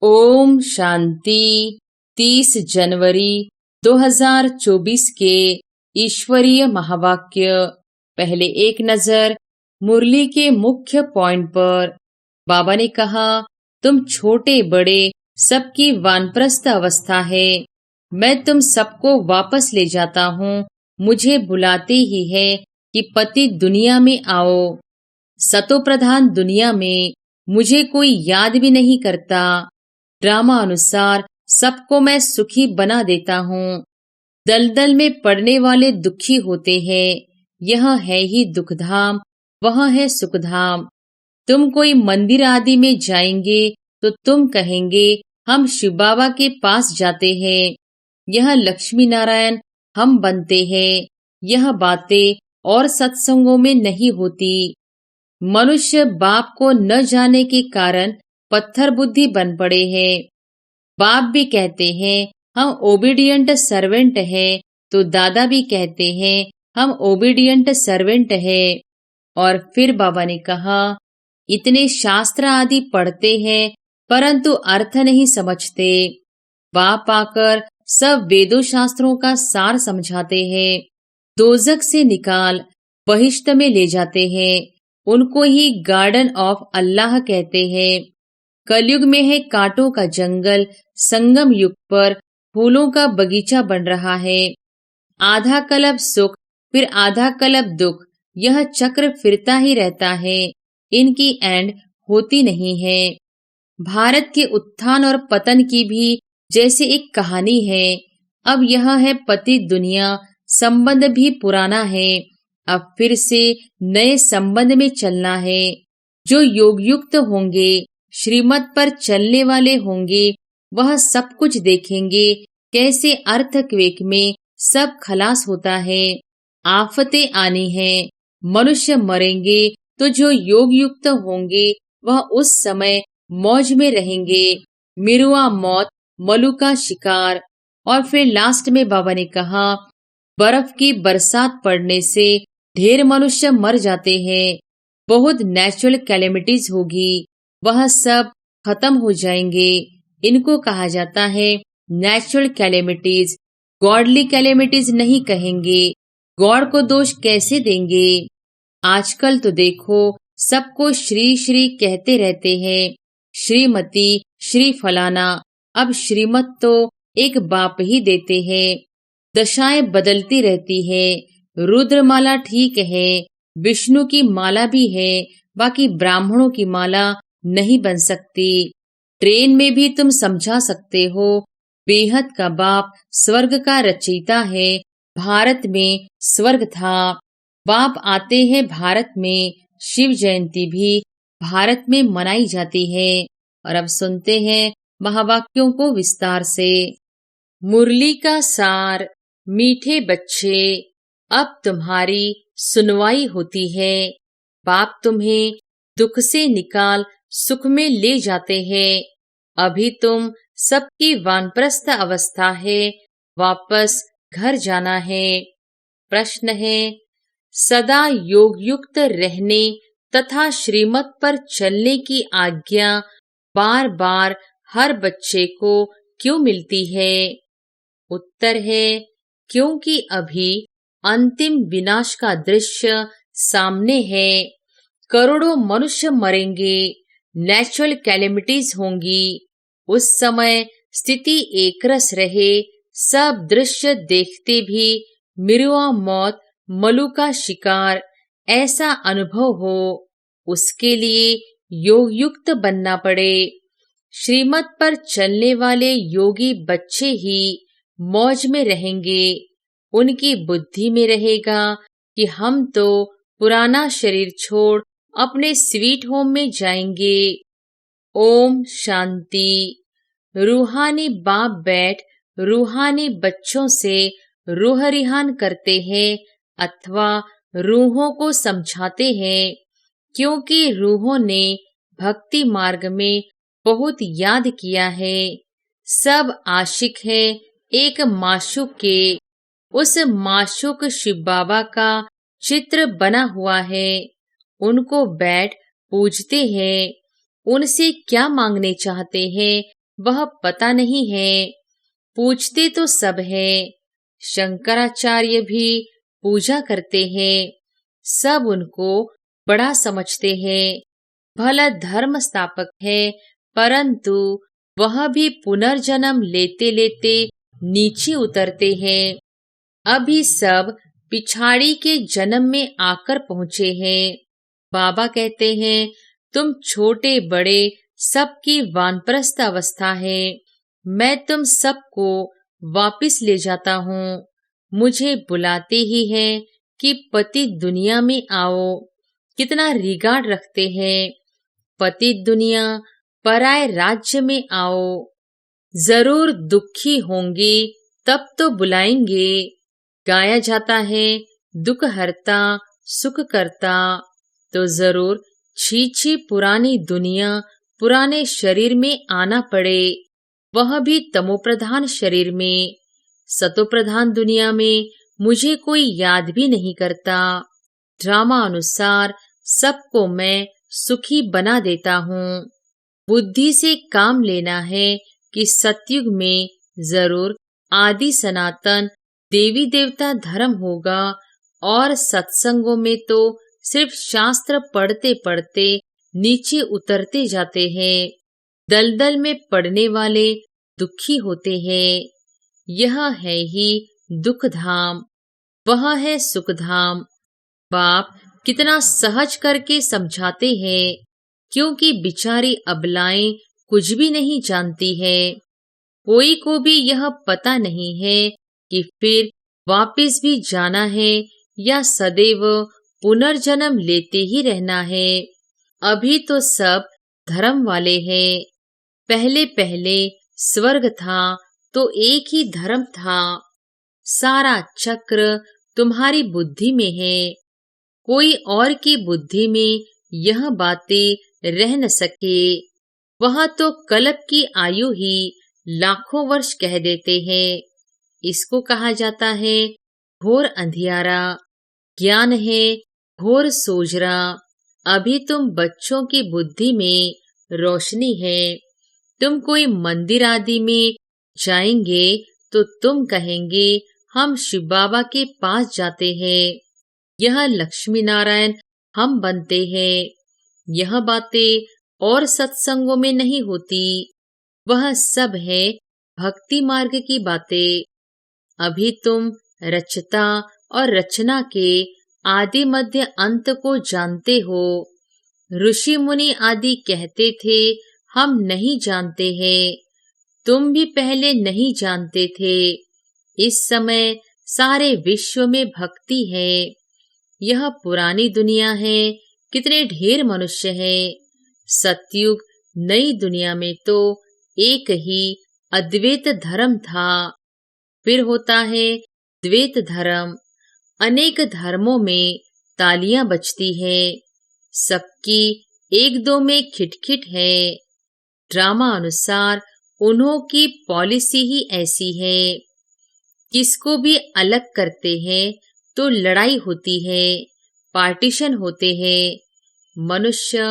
ओम शांति। 30 जनवरी 2024 के ईश्वरीय महावाक्य। पहले एक नजर मुरली के मुख्य पॉइंट पर। बाबा ने कहा, तुम छोटे बड़े सबकी वानप्रस्थ अवस्था है। मैं तुम सबको वापस ले जाता हूँ। मुझे बुलाते ही है कि पति दुनिया में आओ। सतो प्रधान दुनिया में मुझे कोई याद भी नहीं करता। ड्रामा अनुसार सबको मैं सुखी बना देता हूँ। दलदल में पड़ने वाले दुखी होते हैं। यह है ही दुखधाम, वह है सुखधाम। तुम कोई मंदिर आदि में जाएंगे तो तुम कहेंगे, हम शिव बाबा के पास जाते हैं। यह लक्ष्मी नारायण हम बनते हैं। यह बातें और सत्संगों में नहीं होती। मनुष्य बाप को न जाने के कारण पत्थर बुद्धि बन पड़े हैं। बाप भी कहते हैं हम ओबीडियंट सर्वेंट हैं, तो दादा भी कहते हैं हम ओबीडियंट सर्वेंट हैं। और फिर बाबा ने कहा, इतने शास्त्र आदि पढ़ते हैं परंतु अर्थ नहीं समझते। बाप आकर सब वेदों शास्त्रों का सार समझाते हैं। दोजक से निकाल बहिश्त में ले जाते हैं। उनको ही गार्डन ऑफ अल्लाह कहते हैं। कलयुग में है कांटों का जंगल, संगम युग पर फूलों का बगीचा बन रहा है। आधा कल्प सुख फिर आधा कल्प दुख, यह चक्र फिरता ही रहता है। इनकी एंड होती नहीं है। भारत के उत्थान और पतन की भी जैसे एक कहानी है। अब यह है पति दुनिया, संबंध भी पुराना है। अब फिर से नए संबंध में चलना है। जो योग युक्त होंगे, श्रीमत पर चलने वाले होंगे, वह सब कुछ देखेंगे कैसे अर्थक्वेक में सब खलास होता है। आफतें आनी है, मनुष्य मरेंगे, तो जो योग युक्त होंगे वह उस समय मौज में रहेंगे। मिरुआ मौत, मलू का शिकार। और फिर लास्ट में बाबा ने कहा, बर्फ की बरसात पड़ने से ढेर मनुष्य मर जाते हैं। बहुत नेचुरल कैलेमिटीज होगी, वह सब खत्म हो जाएंगे। इनको कहा जाता है नेचुरल कैलेमिटीज। गॉडली कैलेमिटीज नहीं कहेंगे। गॉड को दोष कैसे देंगे। आजकल तो देखो सबको श्री श्री कहते रहते हैं। श्रीमती, श्री फलाना। अब श्रीमत तो एक बाप ही देते हैं। दशाएं बदलती रहती है। रुद्रमाला ठीक है, विष्णु की माला भी है, बाकी ब्राह्मणों की माला नहीं बन सकती। ट्रेन में भी तुम समझा सकते हो, बेहद का बाप स्वर्ग का रचयिता है। भारत में स्वर्ग था। बाप आते हैं भारत में। शिव जयंती भी भारत में मनाई जाती है। और अब सुनते हैं महावाक्यों को विस्तार से। मुरली का सार। मीठे बच्चे, अब तुम्हारी सुनवाई होती है। बाप तुम्हें दुख से निकाल सुख में ले जाते हैं। अभी तुम सबकी वानप्रस्थ अवस्था है, वापस घर जाना है। प्रश्न है, सदा योग युक्त रहने तथा श्रीमत पर चलने की आज्ञा बार बार हर बच्चे को क्यों मिलती है? उत्तर है, क्योंकि अभी अंतिम विनाश का दृश्य सामने है। करोड़ों मनुष्य मरेंगे, नेचुरल कैलेमिटीज होंगी। उस समय स्थिति एकरस रहे, सब दृश्य देखते भी मिरुआ मौत, मलू का शिकार ऐसा अनुभव हो, उसके लिए योग युक्त बनना पड़े। श्रीमत पर चलने वाले योगी बच्चे ही मौज में रहेंगे। उनकी बुद्धि में रहेगा कि हम तो पुराना शरीर छोड़ अपने स्वीट होम में जाएंगे। ओम शांति। रूहानी बाप बैठ रूहानी बच्चों से रूह रिहान करते हैं अथवा रूहों को समझाते हैं, क्योंकि रूहों ने भक्ति मार्ग में बहुत याद किया है। सब आशिक है एक माशूक के। उस माशूक शिव बाबा का चित्र बना हुआ है। उनको बैठ पूजते हैं। उनसे क्या मांगने चाहते हैं वह पता नहीं है। पूछते तो सब है, शंकराचार्य भी पूजा करते हैं। सब उनको बड़ा समझते हैं। भला धर्म स्थापक है, परंतु वह भी पुनर्जन्म लेते लेते नीचे उतरते हैं। अभी सब पिछाड़ी के जन्म में आकर पहुँचे हैं। बाबा कहते हैं, तुम छोटे बड़े सबकी वानप्रस्थ अवस्था है। मैं तुम सबको वापिस ले जाता हूँ। मुझे बुलाते ही हैं कि पति दुनिया में आओ। कितना रिगार्ड रखते हैं। पति दुनिया पराए राज्य में आओ। जरूर दुखी होंगे तब तो बुलाएंगे। गाया जाता है, दुख हरता सुख करता। तो जरूर छी छी पुरानी दुनिया पुराने शरीर में आना पड़े, वह भी तमोप्रधान शरीर में। सतोप्रधान दुनिया में मुझे कोई याद भी नहीं करता। ड्रामा अनुसार सबको मैं सुखी बना देता हूँ। बुद्धि से काम लेना है कि सतयुग में जरूर आदि सनातन देवी देवता धर्म होगा, और सत्संगों में तो सिर्फ शास्त्र पढ़ते पढ़ते नीचे उतरते जाते हैं। दलदल में पड़ने वाले दुखी होते हैं। यह है ही दुख धाम, वह है सुख धाम। बाप कितना सहज करके समझाते हैं, क्योंकि बिचारी अबलाएं कुछ भी नहीं जानती है। कोई को भी यह पता नहीं है कि फिर वापिस भी जाना है या सदैव पुनर्जन्म लेते ही रहना है। अभी तो सब धर्म वाले हैं। पहले पहले स्वर्ग था तो एक ही धर्म था। सारा चक्र तुम्हारी बुद्धि में है। कोई और की बुद्धि में यह बातें रह न सके। वह तो कल्प की आयु ही लाखों वर्ष कह देते हैं। इसको कहा जाता है घोर अंधियारा। ज्ञान है घोर सोजरा। अभी तुम बच्चों की बुद्धि में रोशनी है। तुम कोई मंदिर आदि में जाएंगे तो तुम कहेंगे हम शिव बाबा के पास जाते हैं। यह लक्ष्मी नारायण हम बनते हैं। यह बातें और सत्संगों में नहीं होती। वह सब है भक्ति मार्ग की बातें। अभी तुम रचता और रचना के आदि मध्य अंत को जानते हो। ऋषि मुनि आदि कहते थे हम नहीं जानते हैं। तुम भी पहले नहीं जानते थे। इस समय सारे विश्व में भक्ति है। यह पुरानी दुनिया है। कितने ढेर मनुष्य हैं। सतयुग नई दुनिया में तो एक ही अद्वैत धर्म था। फिर होता है द्वैत धर्म। अनेक धर्मों में तालियां बजती है। सबकी एक दो में खिटखिट है। ड्रामा अनुसार उन्हों की पॉलिसी ही ऐसी है। किसको भी अलग करते हैं तो लड़ाई होती है, पार्टीशन होते हैं। मनुष्य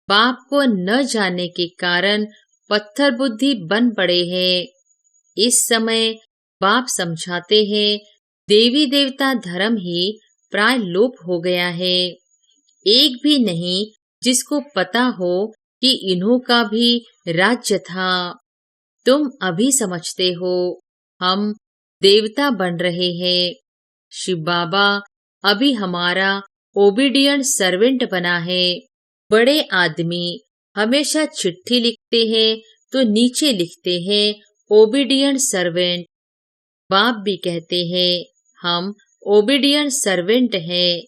बाप को न जाने के कारण पत्थर बुद्धि बन पड़े हैं। इस समय बाप समझाते हैं देवी देवता धर्म ही प्राय लोप हो गया है। एक भी नहीं जिसको पता हो कि इन्हों का भी राज्य था। तुम अभी समझते हो हम देवता बन रहे हैं। शिव बाबा अभी हमारा ओबीडियंट सर्वेंट बना है। बड़े आदमी हमेशा चिट्ठी लिखते हैं तो नीचे लिखते हैं ओबीडियंट सर्वेंट। बाप भी कहते हैं हम ओबीडियंट सर्वेंट हैं,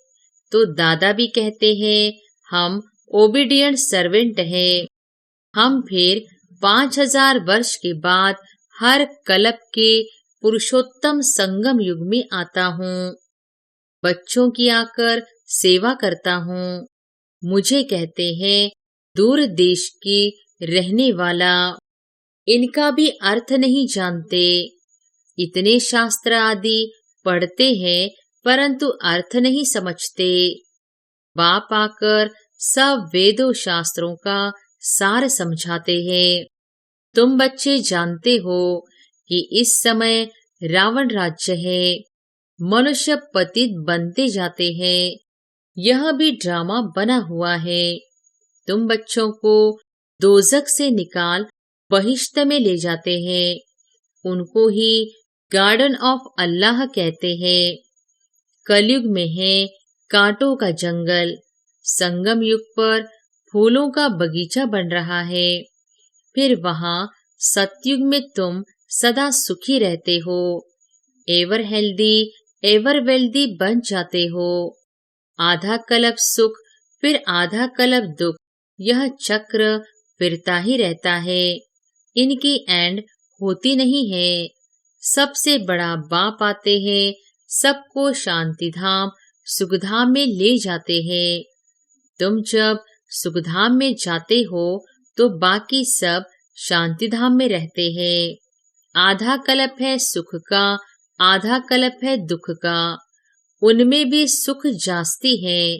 तो दादा भी कहते हैं हम ओबीडियंट सर्वेंट हैं। हम फिर 5000 वर्ष के बाद हर कल्प के पुरुषोत्तम संगम युग में आता हूँ। बच्चों की आकर सेवा करता हूँ। मुझे कहते हैं दूर देश की रहने वाला। इनका भी अर्थ नहीं जानते। इतने शास्त्र आदि पढ़ते हैं परंतु अर्थ नहीं समझते। बाप आकर सब वेदों शास्त्रों का सार समझाते हैं। तुम बच्चे जानते हो कि इस समय रावण राज्य है। मनुष्य पतित बनते जाते हैं। यह भी ड्रामा बना हुआ है। तुम बच्चों को दोजख से निकाल बहिश्त में ले जाते हैं। उनको ही गार्डन ऑफ अल्लाह कहते हैं। कलयुग में है कांटों का जंगल। संगम युग पर फूलों का बगीचा बन रहा है। फिर वहां सतयुग में तुम सदा सुखी रहते हो। एवर हेल्दी एवर वेल्दी बन जाते हो। आधा कल्प सुख फिर आधा कल्प दुख, यह चक्र फिरता ही रहता है। इनकी एंड होती नहीं है। सबसे बड़ा बाप आते हैं, सबको शांतिधाम सुखधाम में ले जाते हैं। तुम जब सुखधाम में जाते हो तो बाकी सब शांतिधाम में रहते हैं। आधा कल्प है सुख का, आधा कल्प है दुख का। उनमें भी सुख जास्ती है।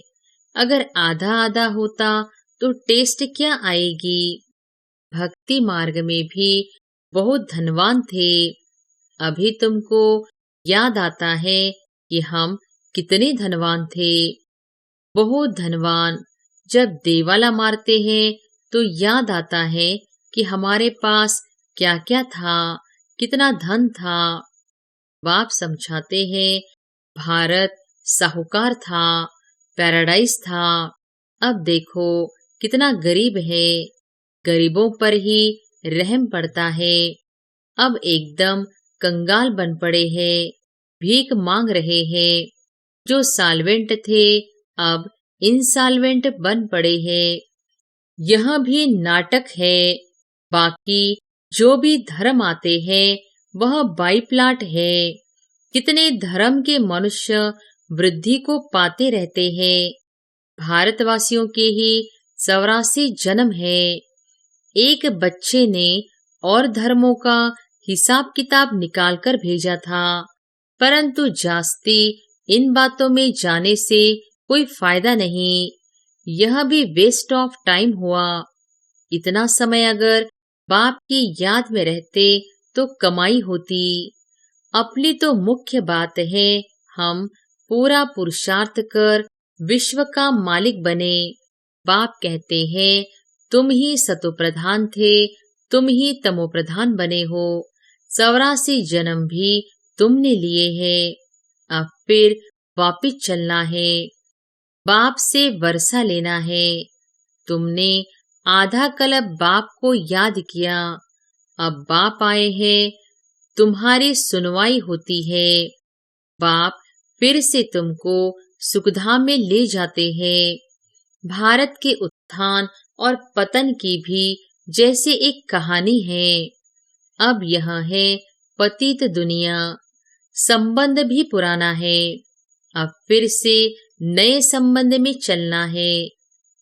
अगर आधा आधा होता तो टेस्ट क्या आएगी। भक्ति मार्ग में भी बहुत धनवान थे। अभी तुमको याद आता है कि हम कितने धनवान थे। बहुत धनवान। जब देवाला मारते हैं तो याद आता है कि हमारे पास क्या क्या था, कितना धन था। बाप समझाते हैं, भारत साहूकार था, पैराडाइज था। अब देखो कितना गरीब है। गरीबों पर ही रहम पड़ता है। अब एकदम कंगाल बन पड़े हैं, भीख मांग रहे हैं। जो साल्वेंट थे अब इंसाल्वेंट बन पड़े हैं। यह भी नाटक है। बाकी जो भी धर्म आते हैं वह बाईप्लाट है। कितने धर्म के मनुष्य वृद्धि को पाते रहते हैं। भारतवासियों के ही 84 जन्म है। एक बच्चे ने और धर्मों का हिसाब किताब निकालकर भेजा था, परंतु जास्ती इन बातों में जाने से कोई फायदा नहीं। यह भी वेस्ट ऑफ टाइम हुआ। इतना समय अगर बाप की याद में रहते तो कमाई होती। अपनी तो मुख्य बात है हम पूरा पुरुषार्थ कर विश्व का मालिक बने। बाप कहते हैं तुम ही सतो प्रधान थे, तुम ही तमो प्रधान बने हो। 84 जन्म भी तुमने लिए हैं। अब फिर वापिस चलना है। बाप से वर्षा लेना है। तुमने आधा कल्प बाप को याद किया। अब बाप आए हैं, तुम्हारी सुनवाई होती है। बाप फिर से तुमको सुखधाम में ले जाते हैं। भारत के उत्थान और पतन की भी जैसे एक कहानी है। अब यह है पतित दुनिया। संबंध भी पुराना है। अब फिर से नए संबंध में चलना है।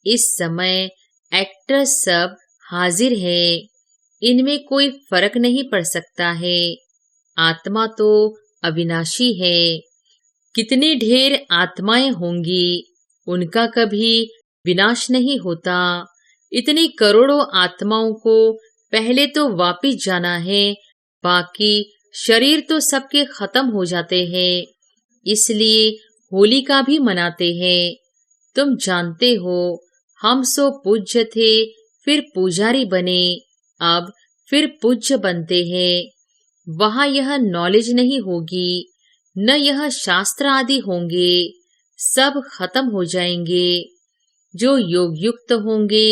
इस समय एक्टर सब हाजिर है। इनमें कोई फर्क नहीं पड़ सकता है। आत्मा तो अविनाशी है। कितनी ढेर आत्माएं होंगी, उनका कभी विनाश नहीं होता। इतनी करोड़ों आत्माओं को पहले तो वापिस जाना है। बाकी शरीर तो सबके खत्म हो जाते हैं। इसलिए होलिका भी मनाते हैं। तुम जानते हो हम सो पूज्य थे, फिर पुजारी बने, अब फिर पूज्य बनते हैं। वहां यह नॉलेज नहीं होगी, न यह शास्त्र आदि होंगे। सब खत्म हो जाएंगे। जो योग युक्त होंगे,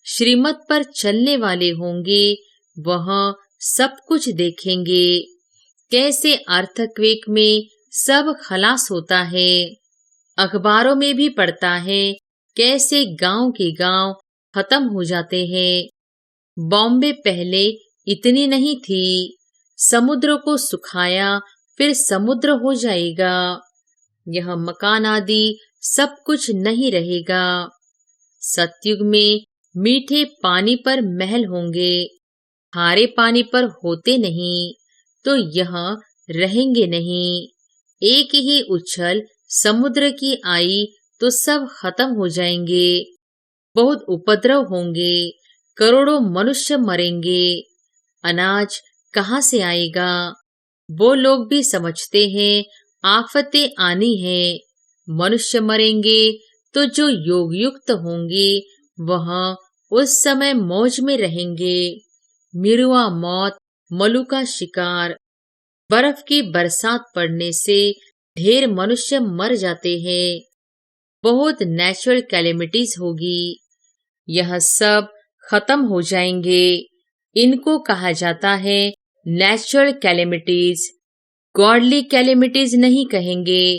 श्रीमत पर चलने वाले होंगे, वह सब कुछ देखेंगे। कैसे अर्थक्वेक में सब खलास होता है। अखबारों में भी पढ़ता है कैसे गांव के गांव खत्म हो जाते हैं। बॉम्बे पहले इतनी नहीं थी। समुद्र को सुखाया फिर समुद्र हो जाएगा। यह मकान आदि सब कुछ नहीं रहेगा। सतयुग में मीठे पानी पर महल होंगे, खारे पानी पर होते नहीं, तो यह रहेंगे नहीं। एक ही उछल समुद्र की आई तो सब खत्म हो जाएंगे। बहुत उपद्रव होंगे, करोड़ों मनुष्य मरेंगे। अनाज कहाँ से आएगा। वो लोग भी समझते हैं आफतें आनी है। मनुष्य मरेंगे तो जो योग युक्त होंगे वह उस समय मौज में रहेंगे। मिरुआ मौत, मलू का शिकार। बर्फ की बरसात पड़ने से ढेर मनुष्य मर जाते हैं। बहुत नेचुरल कैलेमिटीज होगी। यह सब खत्म हो जाएंगे। इनको कहा जाता है नेचुरल कैलेमिटीज। गॉडली कैलेमिटीज नहीं कहेंगे।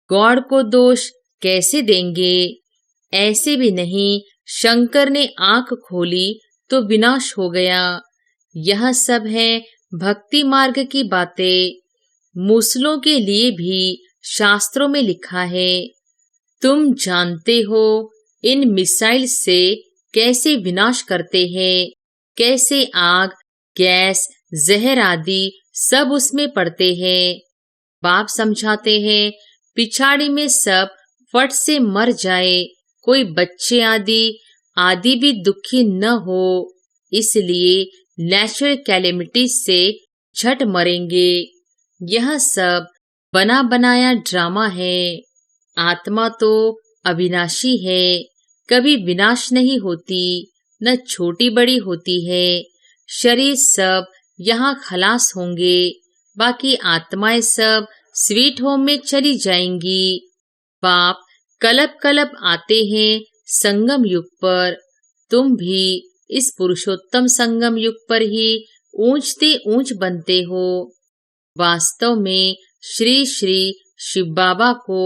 गॉड को दोष कैसे देंगे। ऐसे भी नहीं शंकर ने आंख खोली तो विनाश हो गया। यह सब है भक्ति मार्ग की बातें। मूसलों के लिए भी शास्त्रों में लिखा है। तुम जानते हो इन मिसाइल से कैसे विनाश करते हैं, कैसे आग, गैस, जहर आदि सब उसमें पड़ते हैं। बाप समझाते हैं पिछाड़ी में सब फट से मर जाए, कोई बच्चे आदि भी दुखी न हो। इसलिए नेचुरल कैलेमिटीज से झट मरेंगे। यह सब बना बनाया ड्रामा है। आत्मा तो अविनाशी है, कभी विनाश नहीं होती, न छोटी बड़ी होती है। शरीर सब यहाँ खलास होंगे, बाकी आत्माएं सब स्वीट होम में चली जाएंगी। बाप कलप कलप आते हैं संगम युग पर। तुम भी इस पुरुषोत्तम संगम युग पर ही ऊंचते ऊंच बनते हो। वास्तव में श्री श्री शिव बाबा को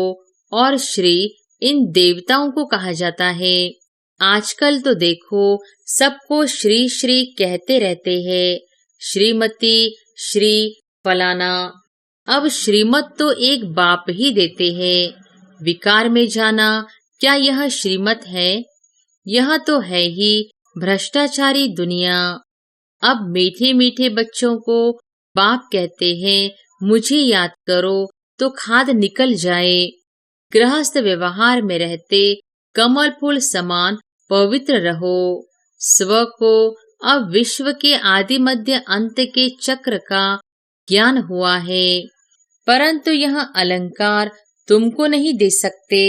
और श्री इन देवताओं को कहा जाता है। आजकल तो देखो सबको श्री श्री कहते रहते हैं, श्रीमती, श्री फलाना। अब श्रीमत तो एक बाप ही देते हैं। विकार में जाना क्या यह श्रीमत है? यह तो है ही भ्रष्टाचारी दुनिया। अब मीठे मीठे बच्चों को बाप कहते हैं मुझे याद करो तो खाद निकल जाए। गृहस्थ व्यवहार में रहते कमल फूल समान पवित्र रहो। स्व को अब विश्व के आदि मध्य अंत के चक्र का ज्ञान हुआ है, परंतु यह अलंकार तुमको नहीं दे सकते।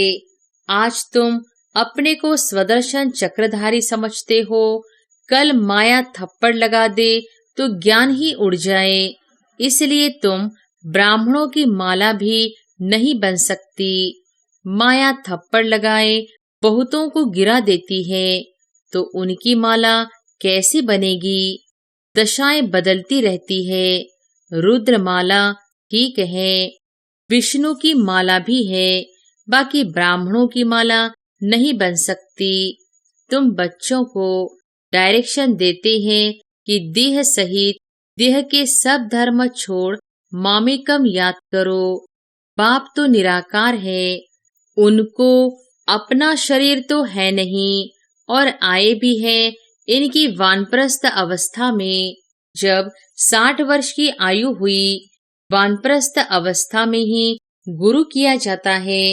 आज तुम अपने को स्वदर्शन चक्रधारी समझते हो, कल माया थप्पड़ लगा दे तो ज्ञान ही उड़ जाए। इसलिए तुम ब्राह्मणों की माला भी नहीं बन सकती। माया थप्पड़ लगाए बहुतों को गिरा देती है, तो उनकी माला कैसे बनेगी? दशाएं बदलती रहती है। रुद्र माला ठीक है, विष्णु की माला भी है, बाकी ब्राह्मणों की माला नहीं बन सकती। तुम बच्चों को डायरेक्शन देते हैं कि देह सहित देह के सब धर्म छोड़ मामेकम याद करो। बाप तो निराकार है, उनको अपना शरीर तो है नहीं और आए भी हैं इनकी वानप्रस्थ अवस्था में। जब 60 वर्ष की आयु हुई, वानप्रस्थ अवस्था में ही गुरु किया जाता है।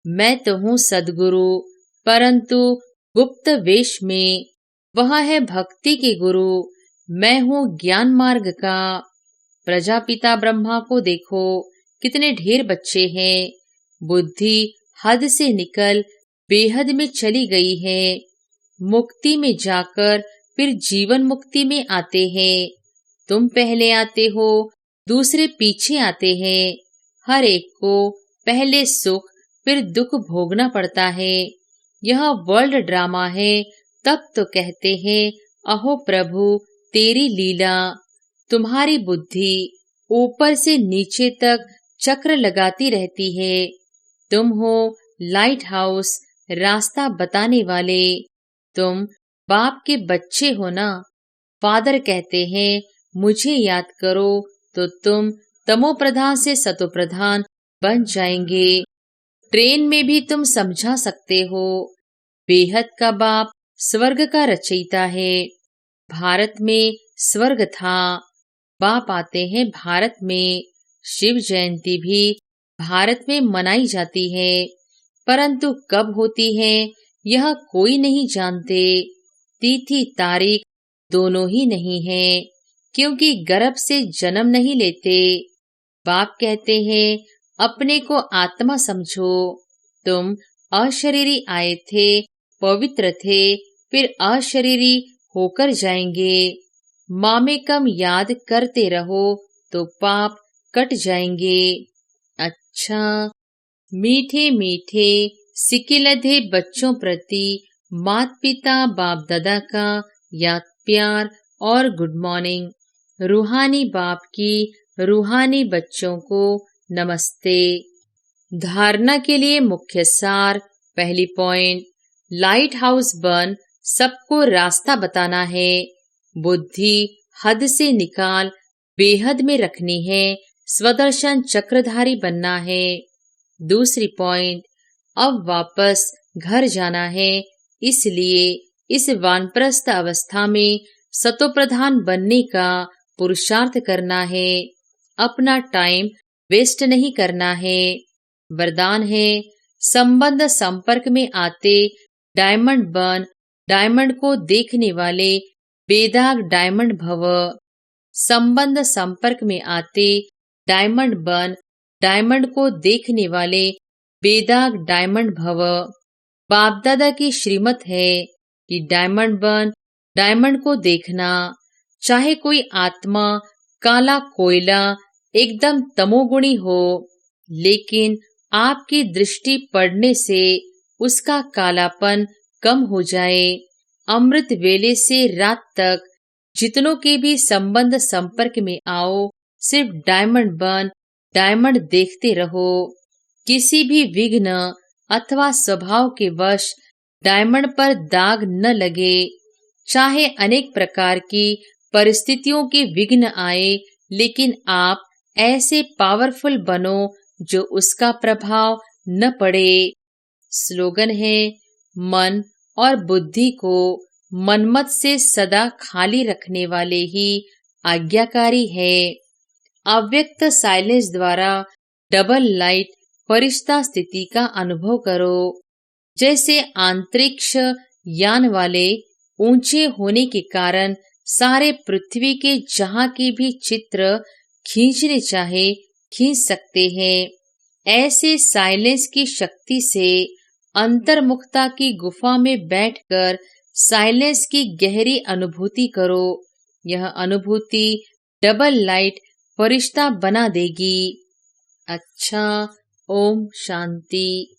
मैं तो हूँ सदगुरु, परंतु गुप्त वेश में। वह है भक्ति के गुरु, मैं हूँ ज्ञान मार्ग का। प्रजापिता ब्रह्मा को देखो, कितने ढेर बच्चे हैं। बुद्धि हद से निकल बेहद में चली गई है। मुक्ति में जाकर फिर जीवन मुक्ति में आते हैं। तुम पहले आते हो, दूसरे पीछे आते हैं। हर एक को पहले सुख फिर दुख भोगना पड़ता है। यह वर्ल्ड ड्रामा है। तब तो कहते हैं अहो प्रभु तेरी लीला। तुम्हारी बुद्धि ऊपर से नीचे तक चक्र लगाती रहती है। तुम हो लाइट हाउस, रास्ता बताने वाले। तुम बाप के बच्चे हो ना। फादर कहते हैं मुझे याद करो तो तुम तमो प्रधान से सतो प्रधान बन जाएंगे। ट्रेन में भी तुम समझा सकते हो, बेहद का बाप स्वर्ग का रचयिता है। भारत में स्वर्ग था, बाप आते हैं भारत में। शिव जयंती भी भारत में मनाई जाती है, परंतु कब होती है यह कोई नहीं जानते। तिथि तारीख दोनों ही नहीं है। क्योंकि गर्भ से जन्म नहीं लेते। बाप कहते हैं, अपने को आत्मा समझो। तुम अशरीरी आए थे, पवित्र थे, फिर अशरीरी होकर जाएंगे। मामेकम याद करते रहो तो पाप कट जाएंगे। अच्छा, मीठे मीठे सिकिलधे बच्चों प्रति माता पिता बाप दादा का याद प्यार और गुड मॉर्निंग। रूहानी बाप की रूहानी बच्चों को नमस्ते। धारणा के लिए मुख्य सार। पहली पॉइंट, लाइट हाउस बन सबको रास्ता बताना है। बुद्धि हद से निकाल बेहद में रखनी है। स्वदर्शन चक्रधारी बनना है। दूसरी पॉइंट, अब वापस घर जाना है, इसलिए इस वानप्रस्थ अवस्था में सतोप्रधान बनने का पुरुषार्थ करना है। अपना टाइम वेस्ट नहीं करना है। वरदान है, संबंध संपर्क में आते डायमंड बन डायमंड को देखने वाले बेदाग डायमंड भव। संबंध संपर्क में आते डायमंड बन डायमंड को देखने वाले बेदाग डायमंड भव। बाप दादा की श्रीमत है कि डायमंड बन डायमंड को देखना। चाहे कोई आत्मा काला कोयला एकदम तमोगुणी हो, लेकिन आपकी दृष्टि पड़ने से उसका कालापन कम हो जाए। अमृत वेले से रात तक जितनों के भी संबंध संपर्क में आओ, सिर्फ डायमंड बन डायमंड देखते रहो। किसी भी विघ्न अथवा स्वभाव के वश डायमंड पर दाग न लगे। चाहे अनेक प्रकार की परिस्थितियों के विघ्न आए, लेकिन आप ऐसे पावरफुल बनो जो उसका प्रभाव न पड़े। स्लोगन है, मन और बुद्धि को मनमत से सदा खाली रखने वाले ही आज्ञाकारी है। अव्यक्त साइलेंस द्वारा डबल लाइट फरिश्ता स्थिति का अनुभव करो। जैसे अंतरिक्ष यान वाले ऊंचे होने के कारण सारे पृथ्वी के जहां के भी चित्र खींचने चाहे खींच सकते हैं, ऐसे साइलेंस की शक्ति से अंतर्मुखता की गुफा में बैठकर साइलेंस की गहरी अनुभूति करो। यह अनुभूति डबल लाइट फरिश्ता बना देगी। अच्छा, ओम शांति।